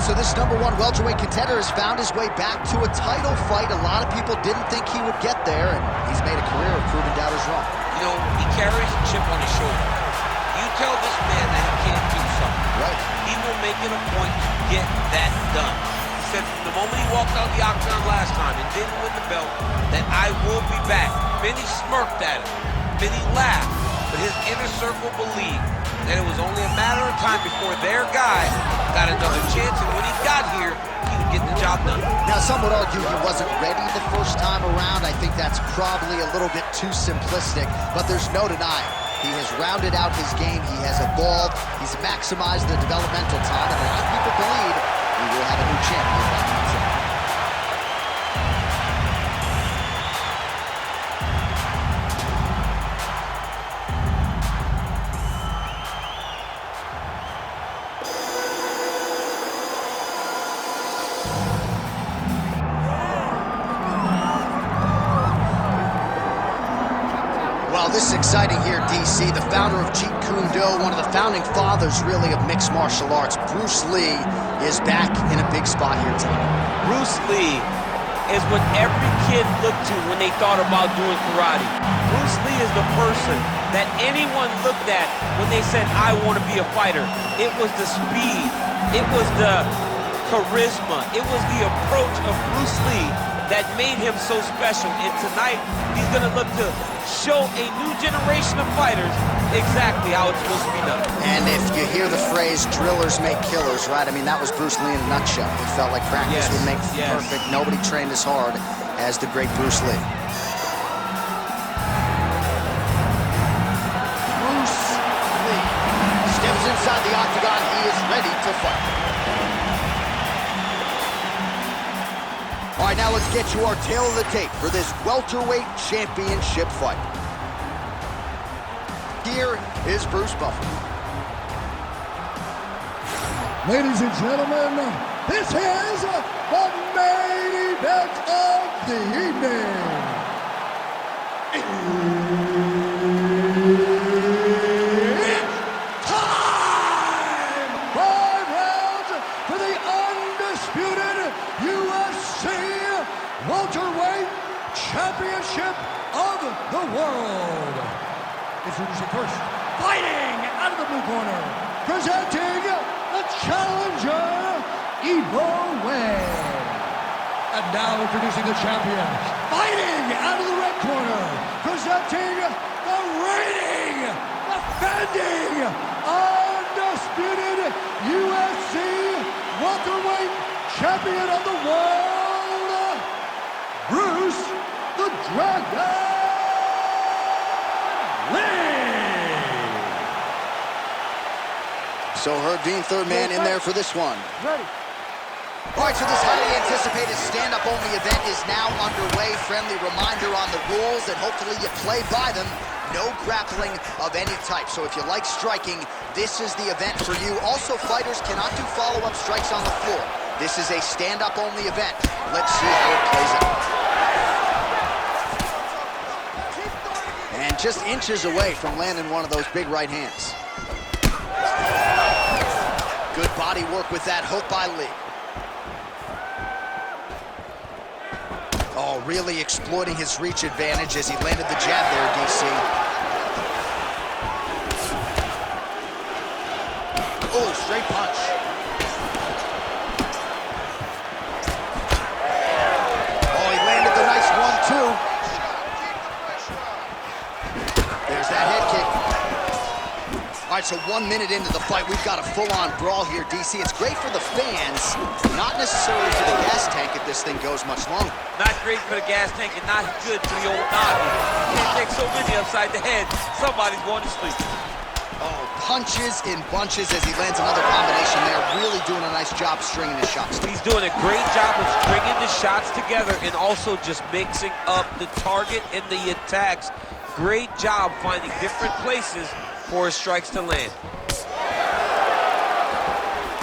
So this #1 welterweight contender has found his way back to a title fight. A lot of people didn't think he would get there, and he's made a career of proving doubters wrong. You know, he carries a chip on his shoulder. You tell this man that he can't do something. Right. He will make it a point to get that done. He said from the moment he walked out the octagon last time and didn't win the belt, that I will be back. Many smirked at him. Many laughed. But his inner circle believed that it was only a matter of time before their guy got another chance, and when he got here, he would get the job done. Now, some would argue he wasn't ready the first time around. I think that's probably a little bit too simplistic, but there's no denying. He has rounded out his game, he has evolved, he's maximized the developmental time, and a lot of people believe we will have a new champion by next year. Well, this is exciting here, DC. The founder of Jeet Kune Do, one of the founding fathers, really, of mixed martial arts, Bruce Lee, is back in a big spot here tonight. Bruce Lee is what every kid looked to when they thought about doing karate. Bruce Lee is the person that anyone looked at when they said, I want to be a fighter. It was the speed, it was the charisma, it was the approach of Bruce Lee that made him so special. And tonight, he's gonna look to show a new generation of fighters exactly how it's supposed to be done. And if you hear the phrase, drillers make killers, right? I mean, that was Bruce Lee in a nutshell. He felt like practice would make perfect. Nobody trained as hard as the great Bruce Lee. Bruce Lee steps inside the octagon. He is ready to fight. All right, now let's get you our tail of the tape for this welterweight championship fight. Here is Bruce Buffer. Ladies and gentlemen, this is the main event of the evening. It's time! 5 rounds for the undisputed UFC welterweight championship of the world. Introducing first, fighting out of the blue corner, presenting the challenger, Evil Way. And now introducing the champion, fighting out of the red corner, presenting the reigning, defending, undisputed UFC welterweight champion of the world, Bruce the Dragon Lee. So Herb Dean, third man in there for this one. Ready. All right, so this highly anticipated stand-up only event is now underway. Friendly reminder on the rules, and hopefully you play by them. No grappling of any type. So if you like striking, this is the event for you. Also, fighters cannot do follow-up strikes on the floor. This is a stand-up only event. Let's see how it plays out. And just inches away from landing one of those big right hands. Good body work with that hook by Lee. Oh, really exploiting his reach advantage as he landed the jab there, DC. Oh, straight punch. Oh, he landed the nice 1-2. There's that head kick. All right, so 1 minute into the fight, we've got a full-on brawl here, DC. It's great for the fans, not necessarily for the gas tank if this thing goes much longer. Not great for the gas tank and not good for the old noggin. Can't take so many upside the head. Somebody's going to sleep. Oh, punches in bunches as he lands another combination there. Really doing a nice job stringing his shots. He's doing a great job of stringing the shots together and also just mixing up the target and the attacks. Great job finding different places for his strikes to land.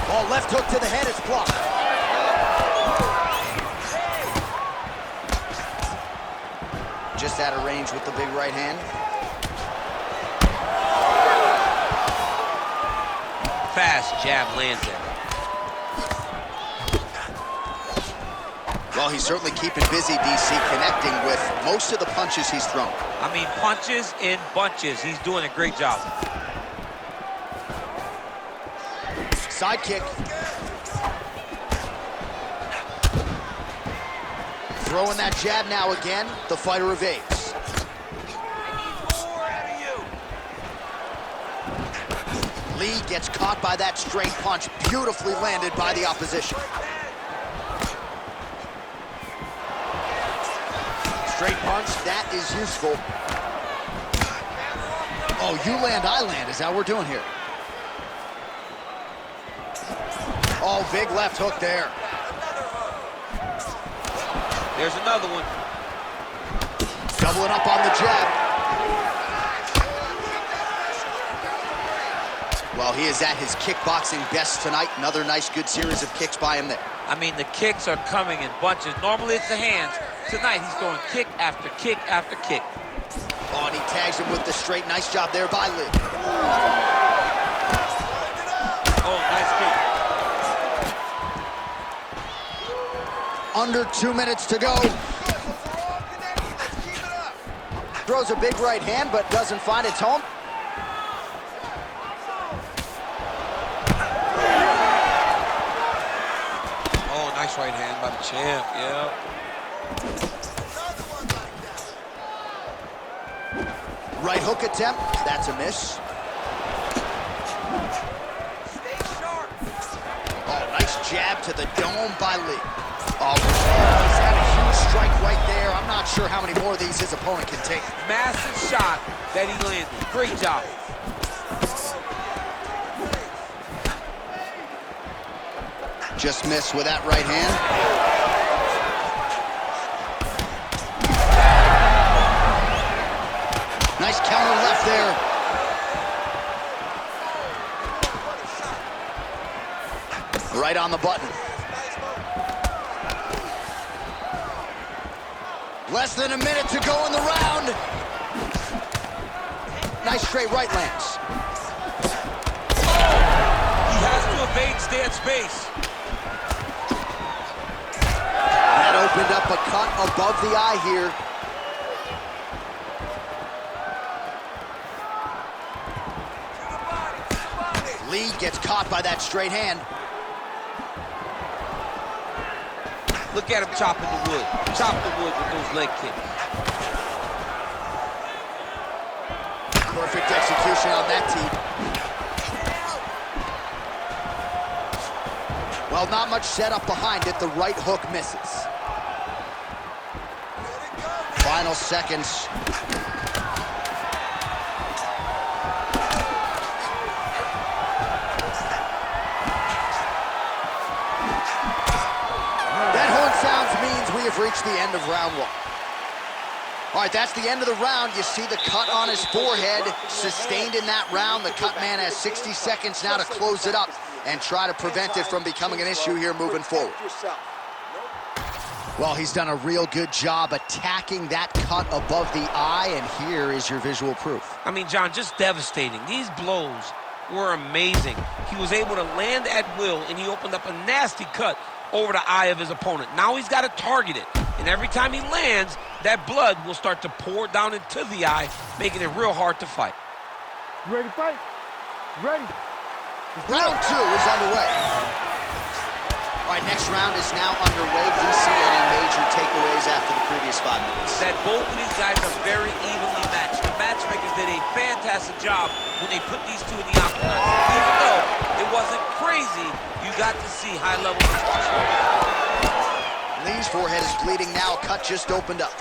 Oh, left hook to the head, it's blocked. Just out of range with the big right hand. Fast jab lands it. Well, he's certainly keeping busy, DC, connecting with most of the punches he's thrown. I mean, punches in bunches. He's doing a great job. Side kick. Throwing that jab now again. The fighter evades. Lee gets caught by that straight punch, beautifully landed by the opposition. Straight punch, that is useful. Oh, you land, I land. Is that what we're doing here? Oh, big left hook there. There's another one. Doubling up on the jab. Well, he is at his kickboxing best tonight. Another nice, good series of kicks by him there. I mean, the kicks are coming in bunches. Normally it's the hands. Tonight he's going kick after kick after kick. Oh, and he tags him with the straight. Nice job there by Lee. Oh, nice kick. Under 2 minutes to go. Throws a big right hand, but doesn't find its home. Oh, nice right hand by the champ, yeah. Right hook attempt, that's a miss. Oh, nice jab to the dome by Lee. Oh, he's had a huge strike right there. I'm not sure how many more of these his opponent can take. Massive shot that he landed. Great job. Just missed with that right hand. Nice counter left there. Right on the button. Less than a minute to go in the round. Nice straight right lands. He has to evade, stay at space. That opened up a cut above the eye here. Lee gets caught by that straight hand. Look at him chopping the wood. Chop the wood with those leg kicks. Perfect execution on that team. Well, not much setup behind it. The right hook misses. Final seconds. That horn sounds means we have reached the end of round one. All right, that's the end of the round. You see the cut on his forehead, sustained in that round. The cut man has 60 seconds now to close it up and try to prevent it from becoming an issue here moving forward. Well, he's done a real good job attacking that cut above the eye, and here is your visual proof. I mean, John, just devastating. These blows were amazing. He was able to land at will, and he opened up a nasty cut over the eye of his opponent. Now he's got to target it, and every time he lands, that blood will start to pour down into the eye, making it real hard to fight. You ready to fight? You ready? Round two is underway. All right, next round is now underway. DC, any major takeaways after the previous 5 minutes? That both of these guys are very evenly matched. The matchmakers did a fantastic job when they put these two in the octagon. Even though it wasn't crazy, you got to see high level destruction. Lee's forehead is bleeding now. Cut just opened up.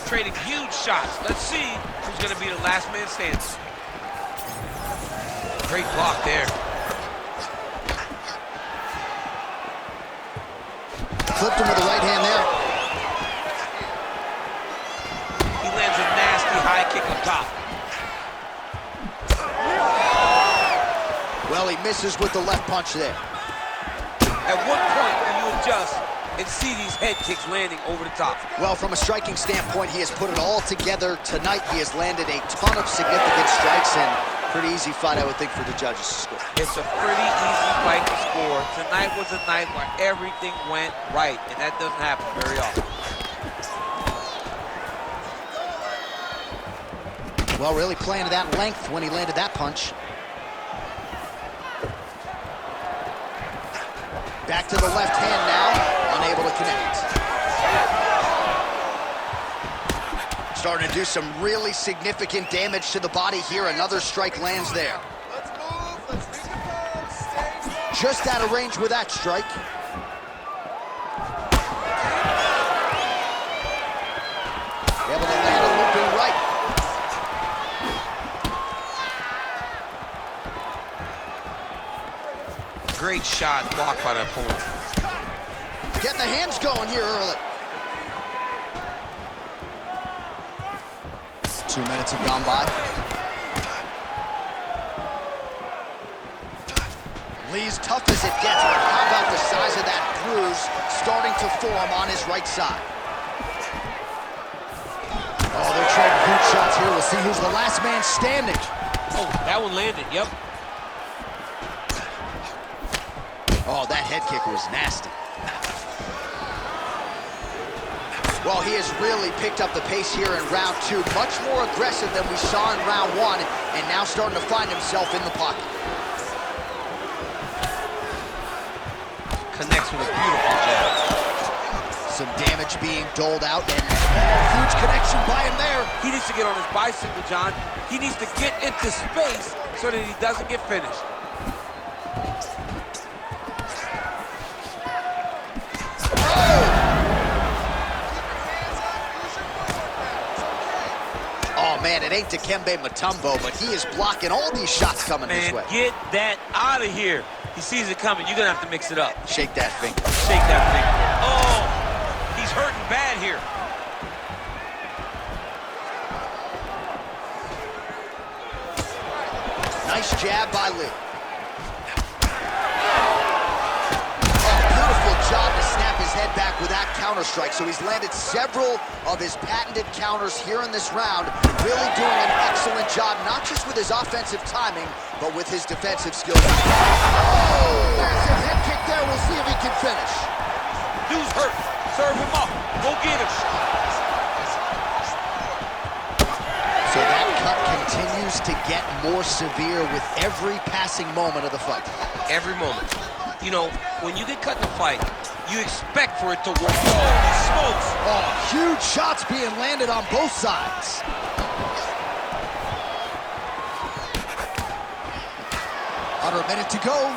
Trading huge shots. Let's see who's going to be the last man standing. Great block there. Flipped him with the right hand there. He lands a nasty high kick on top. Well, he misses with the left punch there. At what point do you adjust and see these head kicks landing over the top? Well, from a striking standpoint, he has put it all together tonight. He has landed a ton of significant strikes, and Pretty easy fight, I would think, for the judges to score. It's a pretty easy fight to score. Tonight was a night where everything went right, and that doesn't happen very often. Well, really playing to that length when he landed that punch. Back to the left hand now, unable to connect. Starting to do some really significant damage to the body here. Another strike lands there. Let's move. Let's reconfirm. Stay. Just out of range with that strike. Able to land a looping right. Great shot blocked by the opponent. Getting the hands going here early. 2 minutes have gone by. Lee's tough as it gets, but how about the size of that bruise starting to form on his right side? Oh, they're trading boot shots here. We'll see who's the last man standing. Oh, that one landed, yep. Oh, that head kick was nasty. Well, he has really picked up the pace here in round 2. Much more aggressive than we saw in round 1, and now starting to find himself in the pocket. Connects with a beautiful jab. Some damage being doled out, and huge connection by him there. He needs to get on his bicycle, John. He needs to get into space so that he doesn't get finished. Man, it ain't Dikembe Mutombo, but he is blocking all these shots coming his way. Get that out of here. He sees it coming. You're going to have to mix it up. Shake that finger. Shake that finger. Oh, he's hurting bad here. Nice jab by Lee. Oh, beautiful job to snap his head back with that counter strike. So he's landed several of his patented counters here in this round. Really doing an excellent job, not just with his offensive timing, but with his defensive skills. Oh, massive head kick there. We'll see if he can finish. Dude's hurt. Serve him up. Go get him. So that cut continues to get more severe with every passing moment of the fight. Every moment. You know, when you get cut in a fight, you expect for it to work. Holy smokes! Oh, huge shots being landed on both sides. Under a minute to go.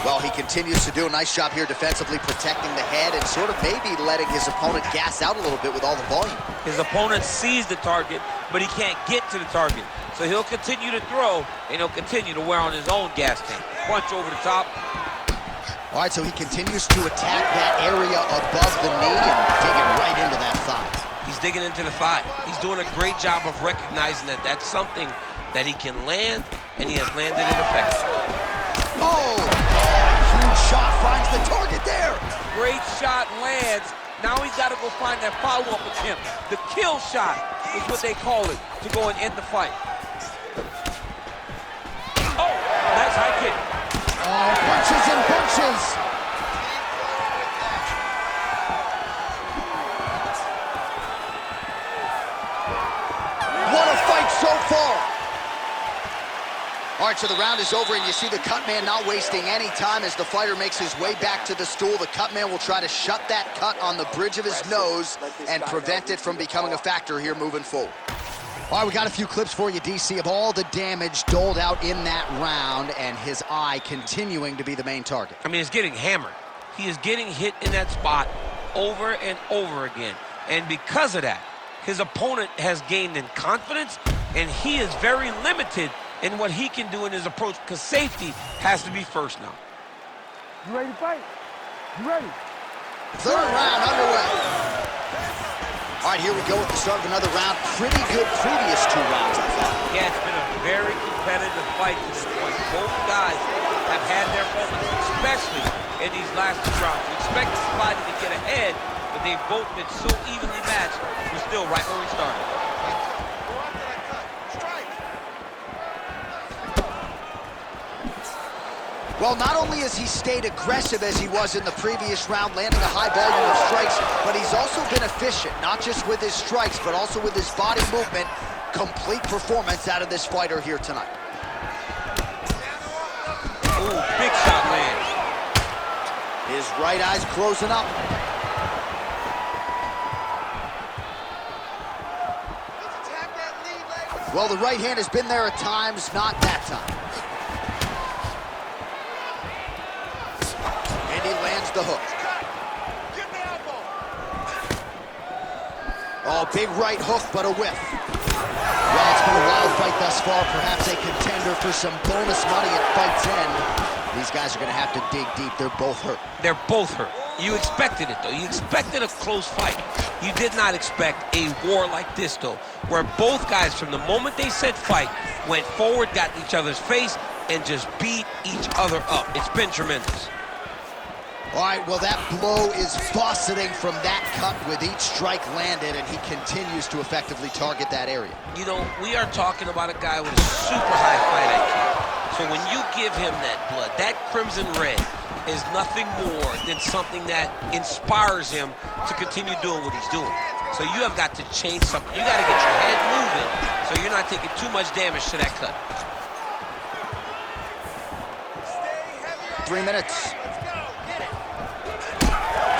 Well, he continues to do a nice job here defensively, protecting the head and sort of maybe letting his opponent gas out a little bit with all the volume. His opponent sees the target, but he can't get to the target. So he'll continue to throw, and he'll continue to wear on his own gas tank. Punch over the top. All right, so he continues to attack that area above the knee and digging right into that thigh. He's digging into the thigh. He's doing a great job of recognizing that that's something that he can land, and he has landed it effectively. Oh, huge shot finds the target there. Great shot lands. Now he's got to go find that follow-up attempt. The kill shot is what they call it, to go and end the fight. Oh, nice high kick. Oh, punches and bunches. What a fight so far. All right, so the round is over, and you see the cut man not wasting any time as the fighter makes his way back to the stool. The cut man will try to shut that cut on the bridge of his nose and prevent it from becoming a factor here moving forward. All right, we got a few clips for you, DC, of all the damage doled out in that round, and his eye continuing to be the main target. I mean, he's getting hammered. He is getting hit in that spot over and over again. And because of that, his opponent has gained in confidence, and he is very limited in what he can do in his approach, because safety has to be first now. You ready to fight? You ready? Third round underway. All right, here we go with the start of another round. Pretty good previous 2 rounds, I thought. Yeah, it's been a very competitive fight to this point. Both guys have had their moments, especially in these last 2 rounds. We expect somebody to get ahead, but they've both been so evenly matched. We're still right where we started. Well, not only has he stayed aggressive as he was in the previous round, landing a high volume of strikes, but he's also been efficient, not just with his strikes, but also with his body movement. Complete performance out of this fighter here tonight. Ooh, big shot lands. His right eye's closing up. Well, the right hand has been there at times, not that time. And he lands the hook. Oh, big right hook, but a whiff. Well, it's been a wild fight thus far. Perhaps a contender for some bonus money at fight's end. These guys are going to have to dig deep. They're both hurt. They're both hurt. You expected it, though. You expected a close fight. You did not expect a war like this, though, where both guys, from the moment they said fight, went forward, got in each other's face, and just beat each other up. It's been tremendous. All right, well, that blow is fauceting from that cut with each strike landed, and he continues to effectively target that area. You know, we are talking about a guy with a super high fight IQ. So when you give him that blood, that crimson red is nothing more than something that inspires him to continue doing what he's doing. So you have got to change something. You got to get your head moving so you're not taking too much damage to that cut. 3 minutes.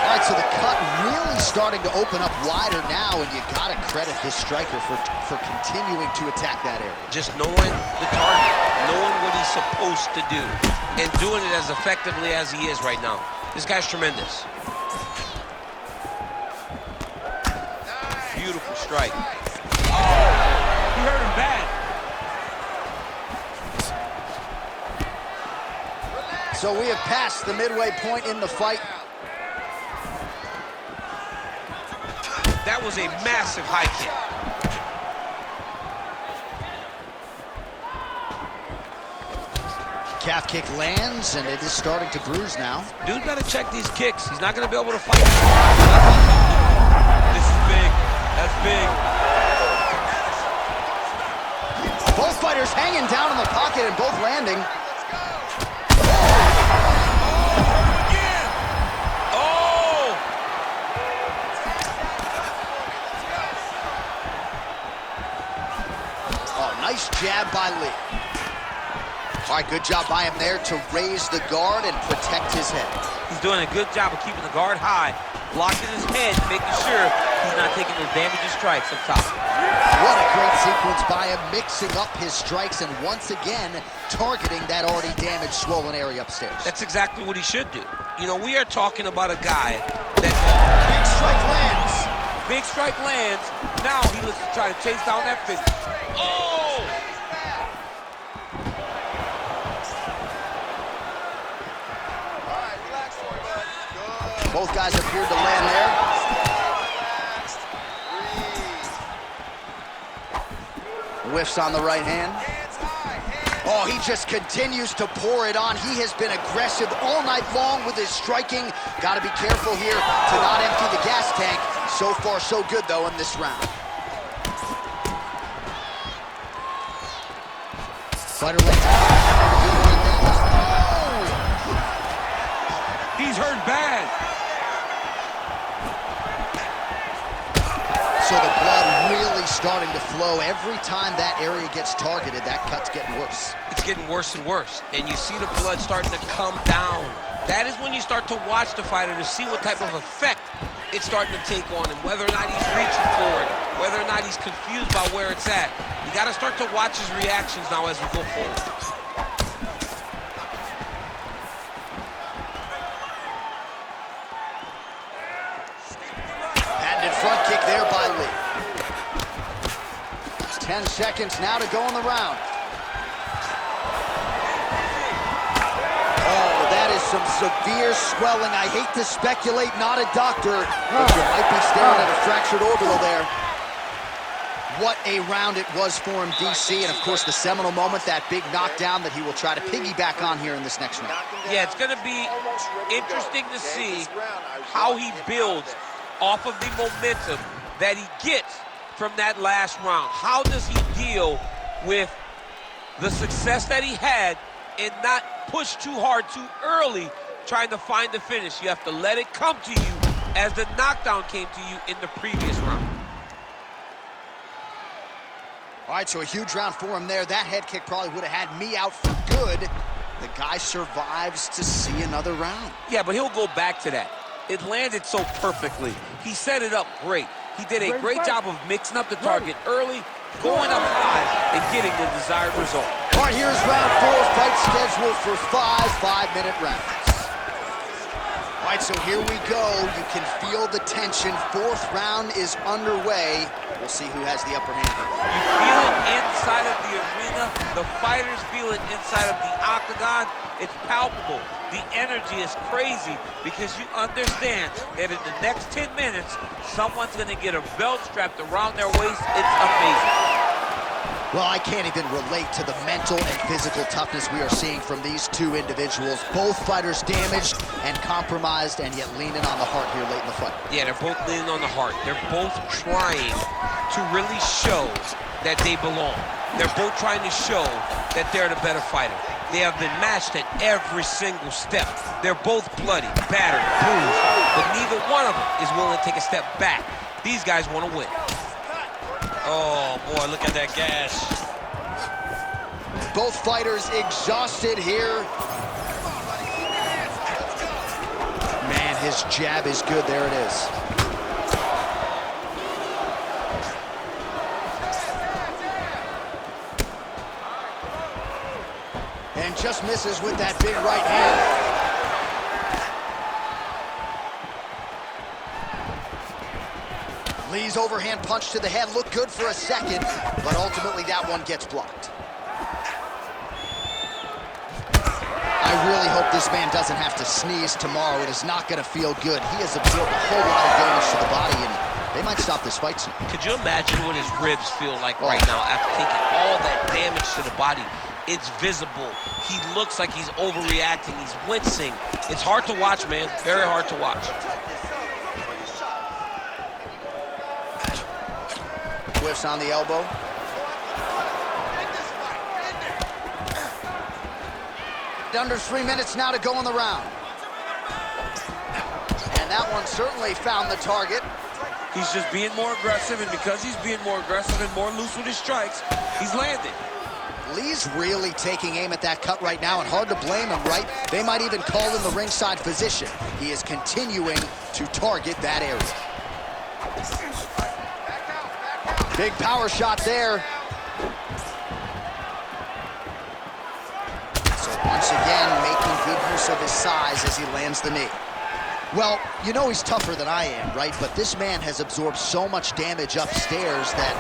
All right, so the cut really starting to open up wider now, and you got to credit this striker for continuing to attack that area. Just knowing the target, knowing what he's supposed to do, and doing it as effectively as he is right now. This guy's tremendous. Beautiful strike. Oh, he hurt him bad. So we have passed the midway point in the fight. That was a massive high kick. Calf kick lands, and it is starting to bruise now. Dude got to check these kicks. He's not going to be able to fight. This is big. That's big. Both fighters hanging down in the pocket and both landing. Nice jab by Lee. All right, good job by him there to raise the guard and protect his head. He's doing a good job of keeping the guard high, blocking his head, making sure he's not taking those damaging strikes up top. What a great sequence by him, mixing up his strikes and once again targeting that already damaged, swollen area upstairs. That's exactly what he should do. You know, we are talking about a guy that... Big strike lands. Big strike lands. Now he looks to try to chase down that fist. Oh! Both guys appeared to land there. Whiffs on the right hand. Oh, he just continues to pour it on. He has been aggressive all night long with his striking. Got to be careful here to not empty the gas tank. So far, so good, though, in this round. Fighter lands. Oh! He's hurt bad. So the blood really starting to flow. Every time that area gets targeted, that cut's getting worse. It's getting worse and worse. And you see the blood starting to come down. That is when you start to watch the fighter to see what type of effect it's starting to take on him, whether or not he's reaching for it, whether or not he's confused by where it's at. You got to start to watch his reactions now as we go forward. Front kick there by Lee. 10 seconds now to go in the round. Oh, that is some severe swelling. I hate to speculate, not a doctor, but you might be staring at a fractured orbital there. What a round it was for him, DC, and of course the seminal moment, that big knockdown that he will try to piggyback on here in this next round. Yeah, it's going to be interesting to see how he builds off of the momentum that he gets from that last round. How does he deal with the success that he had and not push too hard too early trying to find the finish. You have to let it come to you as the knockdown came to you in the previous round. All right, so a huge round for him there. That head kick probably would have had me out for good. The guy survives to see another round. Yeah, but he'll go back to that. It landed so perfectly. He set it up great. He did a great job of mixing up the target early, going up high, and getting the desired result. All right, here's round 4, fight scheduled for 5 5-minute rounds. All right, so here we go. You can feel the tension. 4th round is underway. We'll see who has the upper hand. You feel it inside of the arena. The fighters feel it inside of the octagon. It's palpable. The energy is crazy because you understand that in the next 10 minutes, someone's going to get a belt strapped around their waist. It's amazing. Well, I can't even relate to the mental and physical toughness we are seeing from these two individuals. Both fighters damaged and compromised, and yet leaning on the heart here late in the fight. Yeah, they're both leaning on the heart. They're both trying to really show that they belong. They're both trying to show that they're the better fighter. They have been matched at every single step. They're both bloody, battered, bruised, but neither one of them is willing to take a step back. These guys want to win. Oh, boy, look at that gash. Both fighters exhausted here. Man, his jab is good. There it is. And just misses with that big right hand. Lee's overhand punch to the head looked good for a second, but ultimately that one gets blocked. I really hope this man doesn't have to sneeze tomorrow. It is not going to feel good. He has absorbed a whole lot of damage to the body, and they might stop this fight soon. Could you imagine what his ribs feel like right now after taking all that damage to the body? It's visible. He looks like he's overreacting. He's wincing. It's hard to watch, man. Very hard to watch. Whiffs on the elbow. Under 3 minutes now to go in the round. And that one certainly found the target. He's just being more aggressive, and because he's being more aggressive and more loose with his strikes, he's landing. Lee's really taking aim at that cut right now, and hard to blame him, right? They might even call him the ringside physician. He is continuing to target that area. Big power shot there. So once again, making good use of his size as he lands the knee. Well, you know he's tougher than I am, right? But this man has absorbed so much damage upstairs that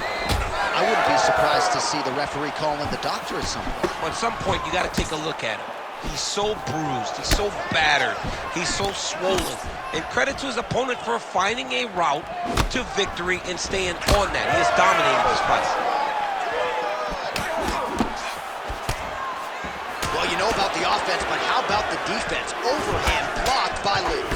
I wouldn't be surprised to see the referee call in the doctor at some point. Well, at some point, you got to take a look at him. He's so bruised, he's so battered, he's so swollen. And credit to his opponent for finding a route to victory and staying on that. He has dominated this fight. Well, you know about the offense, but how about the defense? Overhand blocked by Lee.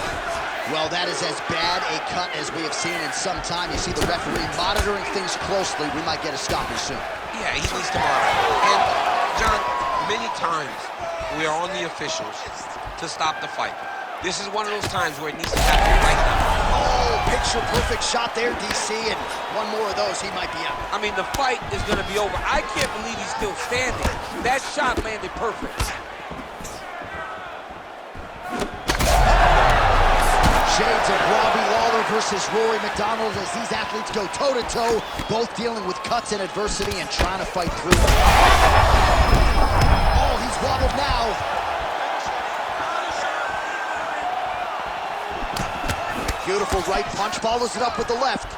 Well, that is as bad a cut as we have seen in some time. You see the referee monitoring things closely. We might get a stoppage soon. Yeah, he needs to monitor. And, John, many times we are on the officials to stop the fight. This is one of those times where it needs to happen right now. Oh, picture-perfect shot there, DC, and one more of those, he might be out. I mean, the fight is going to be over. I can't believe he's still standing. That shot landed perfect. Shades of Robbie Lawler versus Rory McDonald as these athletes go toe-to-toe, both dealing with cuts and adversity and trying to fight through them. Oh, he's wobbled now. Beautiful right punch, follows it up with the left.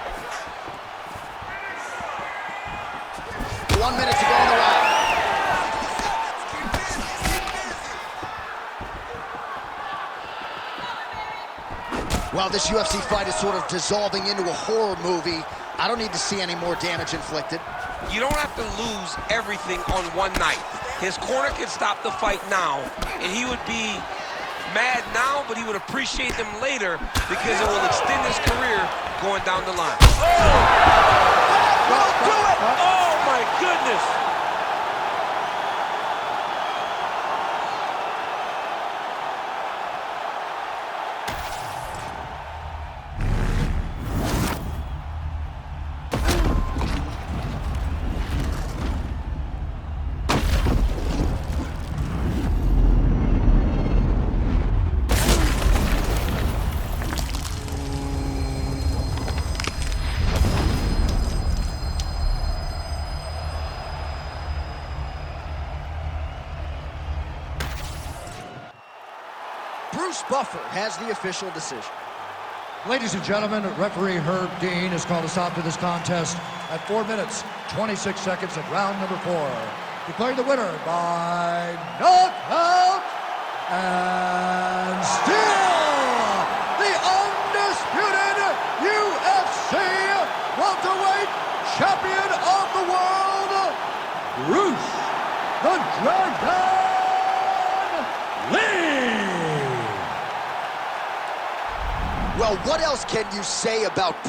1 minute to go in the round. Well, this UFC fight is sort of dissolving into a horror movie. I don't need to see any more damage inflicted. You don't have to lose everything on one night. His corner can stop the fight now, and he would be mad now, but he would appreciate them later because it will extend his career going down the line. Don't do it! Oh, my goodness! Bruce Buffer has the official decision. Ladies and gentlemen, referee Herb Dean has called a stop to this contest at 4 minutes, 26 seconds of round number 4. Declaring the winner by knockout and still the undisputed UFC welterweight champion of the world, Bruce the Dragon Lee. Well, what else can you say about